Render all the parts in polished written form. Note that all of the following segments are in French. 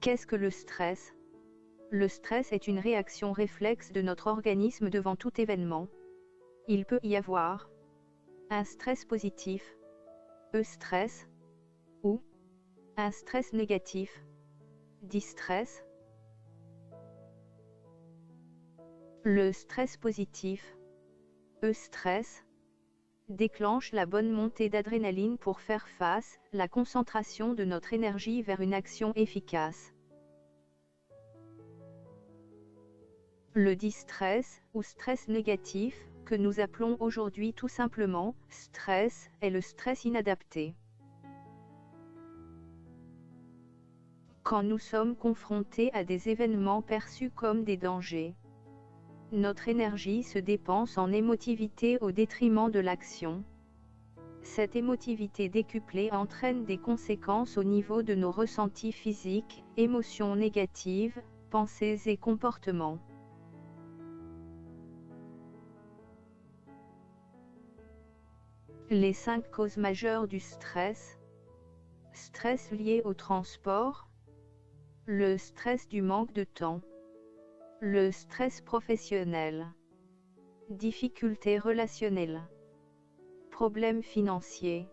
Qu'est-ce que le stress? Le stress est une réaction réflexe de notre organisme devant tout événement. Il peut y avoir un stress positif, eustress, ou un stress négatif, distress. Le stress positif, eustress, déclenche la bonne montée d'adrénaline pour faire face, la concentration de notre énergie vers une action efficace. Le distress, ou stress négatif, que nous appelons aujourd'hui tout simplement stress, est le stress inadapté. Quand nous sommes confrontés à des événements perçus comme des dangers, notre énergie se dépense en émotivité au détriment de l'action. Cette émotivité décuplée entraîne des conséquences au niveau de nos ressentis physiques, émotions négatives, pensées et comportements. Les 5 causes majeures du stress. Stress lié au transport. Le stress du manque de temps. Le stress professionnel. Difficultés relationnelles. Problèmes financiers.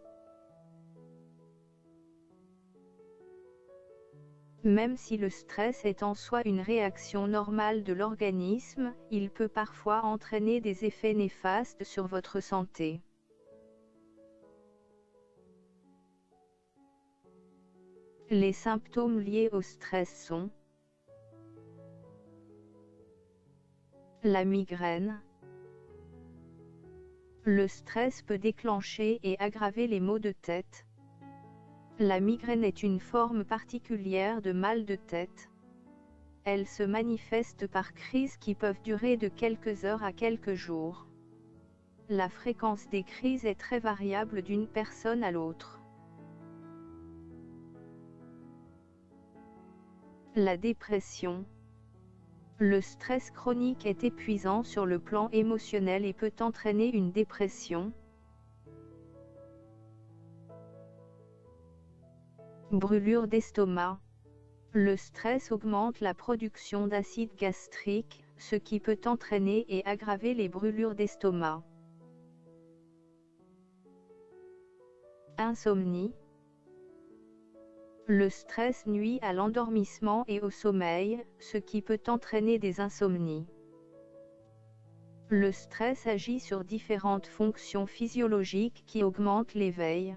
Même si le stress est en soi une réaction normale de l'organisme, il peut parfois entraîner des effets néfastes sur votre santé. Les symptômes liés au stress sont la migraine. Le stress peut déclencher et aggraver les maux de tête. La migraine est une forme particulière de mal de tête. Elle se manifeste par crises qui peuvent durer de quelques heures à quelques jours. La fréquence des crises est très variable d'une personne à l'autre. La dépression. Le stress chronique est épuisant sur le plan émotionnel et peut entraîner une dépression. Brûlure d'estomac. Le stress augmente la production d'acide gastrique, ce qui peut entraîner et aggraver les brûlures d'estomac. Insomnie. Le stress nuit à l'endormissement et au sommeil, ce qui peut entraîner des insomnies. Le stress agit sur différentes fonctions physiologiques qui augmentent l'éveil.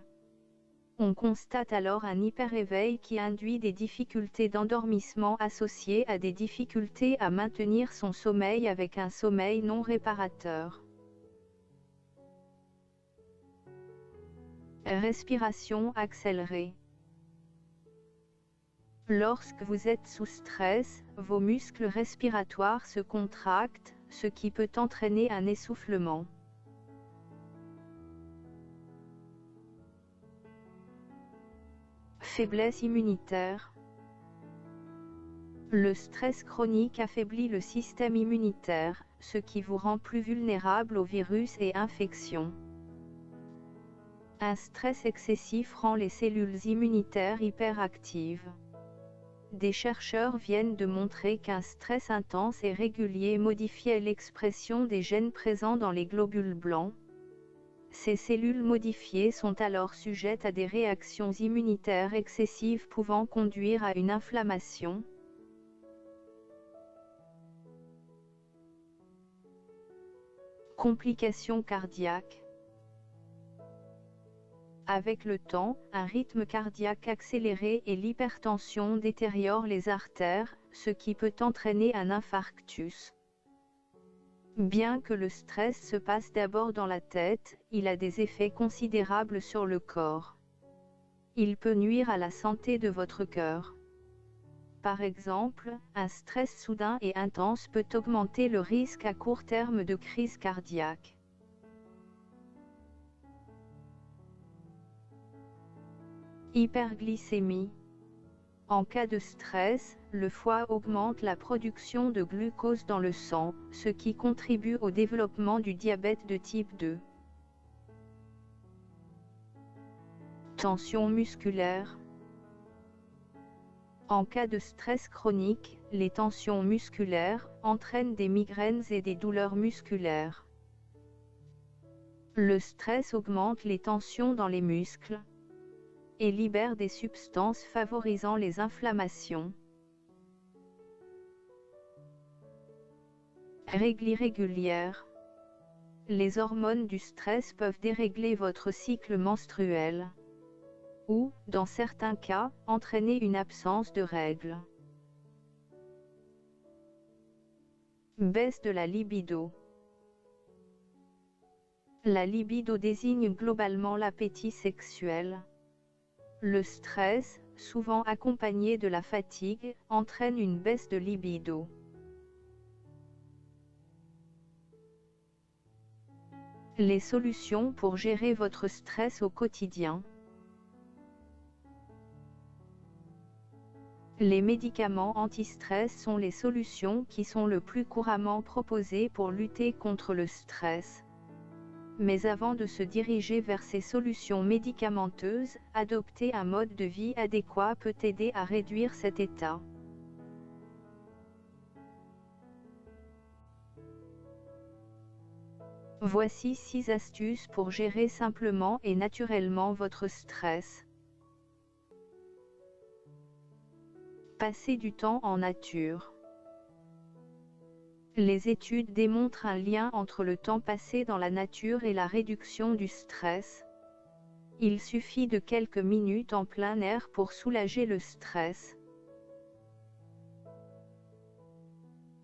On constate alors un hyperéveil qui induit des difficultés d'endormissement associées à des difficultés à maintenir son sommeil avec un sommeil non réparateur. Respiration accélérée. Lorsque vous êtes sous stress, vos muscles respiratoires se contractent, ce qui peut entraîner un essoufflement. Faiblesse immunitaire. Le stress chronique affaiblit le système immunitaire, ce qui vous rend plus vulnérable aux virus et infections. Un stress excessif rend les cellules immunitaires hyperactives. Des chercheurs viennent de montrer qu'un stress intense et régulier modifiait l'expression des gènes présents dans les globules blancs. Ces cellules modifiées sont alors sujettes à des réactions immunitaires excessives pouvant conduire à une inflammation. Complications cardiaques. Avec le temps, un rythme cardiaque accéléré et l'hypertension détériorent les artères, ce qui peut entraîner un infarctus. Bien que le stress se passe d'abord dans la tête, il a des effets considérables sur le corps. Il peut nuire à la santé de votre cœur. Par exemple, un stress soudain et intense peut augmenter le risque à court terme de crise cardiaque. Hyperglycémie. En cas de stress, le foie augmente la production de glucose dans le sang, ce qui contribue au développement du diabète de type 2. Tension musculaire. En cas de stress chronique, les tensions musculaires entraînent des migraines et des douleurs musculaires. Le stress augmente les tensions dans les muscles et libère des substances favorisant les inflammations. Règles irrégulières. Les hormones du stress peuvent dérégler votre cycle menstruel ou, dans certains cas, entraîner une absence de règles. Baisse de la libido. La libido désigne globalement l'appétit sexuel. Le stress, souvent accompagné de la fatigue, entraîne une baisse de libido. Les solutions pour gérer votre stress au quotidien. Les médicaments anti-stress sont les solutions qui sont le plus couramment proposées pour lutter contre le stress. Mais avant de se diriger vers ces solutions médicamenteuses, adopter un mode de vie adéquat peut aider à réduire cet état. Voici 6 astuces pour gérer simplement et naturellement votre stress. Passez du temps en nature. Les études démontrent un lien entre le temps passé dans la nature et la réduction du stress. Il suffit de quelques minutes en plein air pour soulager le stress.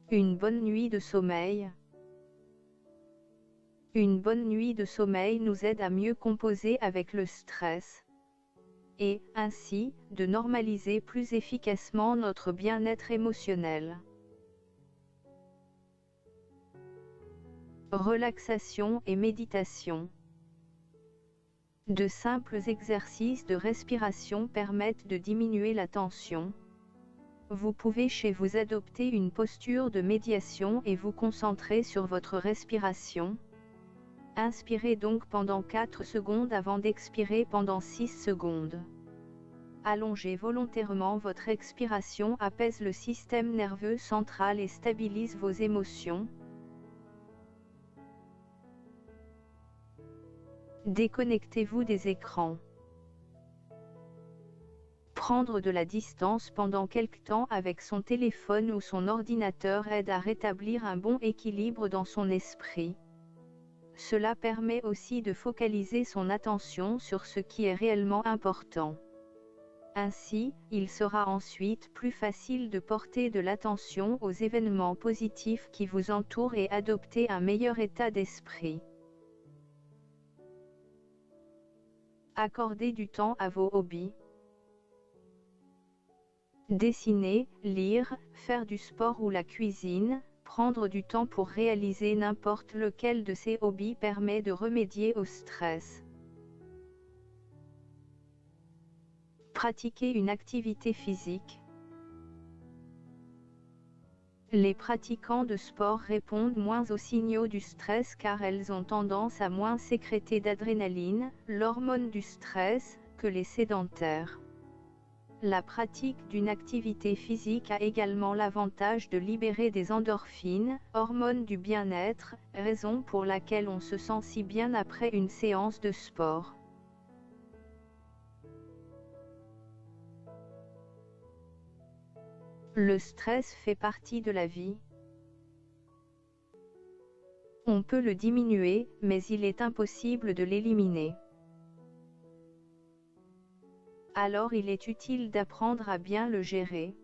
Une bonne nuit de sommeil. Une bonne nuit de sommeil nous aide à mieux composer avec le stress et, ainsi, de normaliser plus efficacement notre bien-être émotionnel. Relaxation et méditation. De simples exercices de respiration permettent de diminuer la tension. Vous pouvez chez vous adopter une posture de méditation et vous concentrer sur votre respiration. Inspirez donc pendant 4 secondes avant d'expirer pendant 6 secondes. Allongez volontairement votre expiration apaise le système nerveux central et stabilise vos émotions. Déconnectez-vous des écrans. Prendre de la distance pendant quelque temps avec son téléphone ou son ordinateur aide à rétablir un bon équilibre dans son esprit. Cela permet aussi de focaliser son attention sur ce qui est réellement important. Ainsi, il sera ensuite plus facile de porter de l'attention aux événements positifs qui vous entourent et adopter un meilleur état d'esprit. Accordez du temps à vos hobbies. Dessiner, lire, faire du sport ou la cuisine, prendre du temps pour réaliser n'importe lequel de ces hobbies permet de remédier au stress. Pratiquer une activité physique. Les pratiquants de sport répondent moins aux signaux du stress car elles ont tendance à moins sécréter d'adrénaline, l'hormone du stress, que les sédentaires. La pratique d'une activité physique a également l'avantage de libérer des endorphines, hormones du bien-être, raison pour laquelle on se sent si bien après une séance de sport. Le stress fait partie de la vie. On peut le diminuer, mais il est impossible de l'éliminer. Alors il est utile d'apprendre à bien le gérer.